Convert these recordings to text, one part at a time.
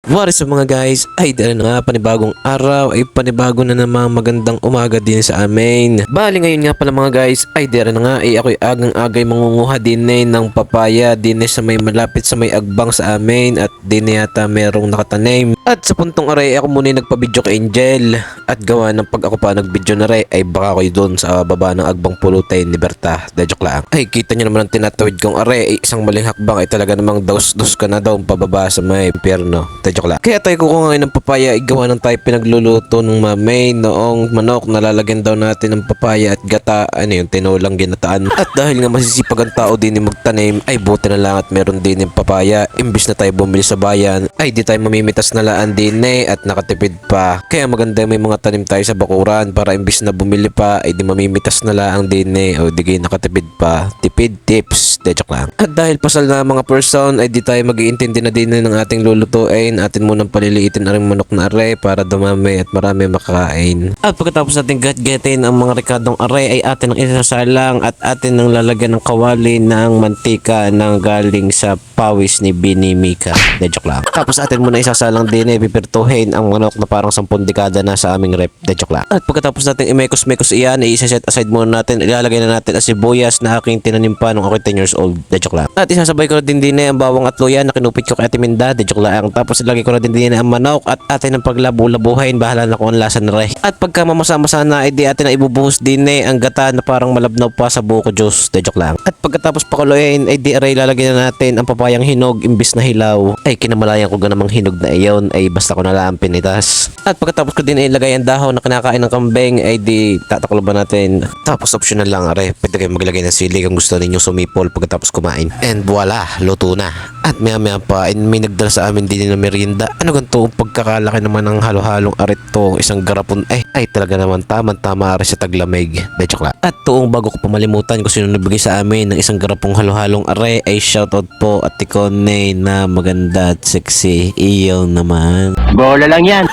What is up mga guys? Ay dahil na nga panibagong araw ay panibago na namang magandang umaga din sa amin. Bali ngayon nga pala mga guys ay dahil na nga ay ako'y agang-agay mangunguha din ng papaya din sa may malapit sa may agbang sa amin at din yata merong nakatanim. At sa puntong aray ako muna nagpa-video kay Angel at gawa ng pag ako pa nag-video na rin ay baka ako'y doon sa baba ng agbang pulutay ni Berta. Joke lang. Ay kita nyo naman ang tinatawid kong aray ay isang maling hakbang ay talaga namang dos-dos ka na daw pababa sa may impyerno. Joke lang. Kaya tayo kukuha ngayon ng papaya ay gawa ng tayo pinagluluto ng mamay noong manok na lalagyan daw natin ng papaya at gata yung tinulang ginataan. At dahil nga masisipag ang tao din magtanim ay buti na lang at meron din ng papaya. Imbis na tayo bumili sa bayan ay di tayo mamimitas na laan din at nakatipid pa. Kaya maganda may mga tanim tayo sa bakuran para imbis na bumili pa ay di mamimitas na laang din o di kayo nakatipid pa. Tipid tips. Joke lang. At dahil pasal na mga person ay di tayo mag-iintindi na din ng ating lulutuin. Atin munang paliliitin ang manok na aray para dumami at marami makakain. At pagkatapos natin gat-gatin ang mga rikadong aray ay atin ang isasalang at atin ang lalagyan ng kawali ng mantika na galing sa pawis ni Bini Mika. Joke lang. Tapos atin muna isasalang din pipirtuhin ang manok na parang 10 dekada na sa aming rep. Joke lang. At pagkatapos natin imekos-mekos iyan ay isa-set aside muna natin. Ilalagay na natin ang sibuyas na aking tinanim pa nung ako 10 years old. Joke lang. At isasabay ko na din ang bawang at luya na kinupit ko kay Ate Minda. Joke lang. Tapos ilagay ko na din ang manok at atin ang paglabo-labuhayin. Bahala na kung ang lasa na rin. At pagka mamasa-masa na ay di atin na ibubuhos din ang gata na parang malabnaw pa sa buko juice. Joke lang. At pagkatapos pakuluin ay di aray lalagyan na natin ang papayang hinog imbis na hilaw. Ay kinamalayan ko ganamang hinog na iyon ay basta ko na lang pinitas. At pagkatapos ko din ilagay ang dahon na kinakain ng kambing ay di tatakloban natin. Tapos optional lang aray. Pwede kayo maglagay ng sili kung gusto ninyong sumipol pagkatapos kumain. And voila, luto na. At maya pa may nagdala sa amin din ng merienda. Ano ganito pagkakalaki naman ng halo-halong arito, isang garapon ay talaga naman tama ari sa taglamig. Joke lang. At tuong bago ko pamalimutan kung sino nagbigay sa amin ng isang garapong halo-halong are ay shoutout po at Tikone na maganda at sexy. Iyon naman. Bola lang yan.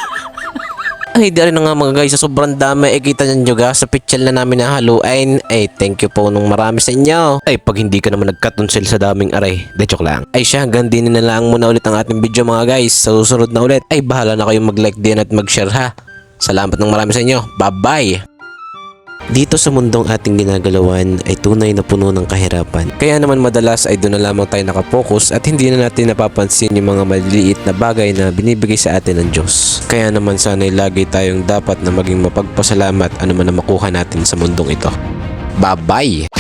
Ay di rin na nga mga guys, sa sobrang dami ay kita nyo ga sa picture na namin na haluin. Ay thank you po nung marami sa inyo. Ay pag hindi ka naman nagkatunsil sa daming aray, joke lang. Ay siya hanggang din na lang muna ulit ang ating video mga guys. Sa susunod na ulit ay bahala na kayong mag-like din at mag-share ha. Salamat ng marami sa inyo. Bye bye. Dito sa mundong ating ginagalawan ay tunay na puno ng kahirapan. Kaya naman madalas ay doon na lamang tayo nakapokus at hindi na natin napapansin yung mga maliliit na bagay na binibigay sa atin ng Diyos. Kaya naman sana'y lagi tayong dapat na maging mapagpasalamat ano man na makuha natin sa mundong ito. Bye-bye!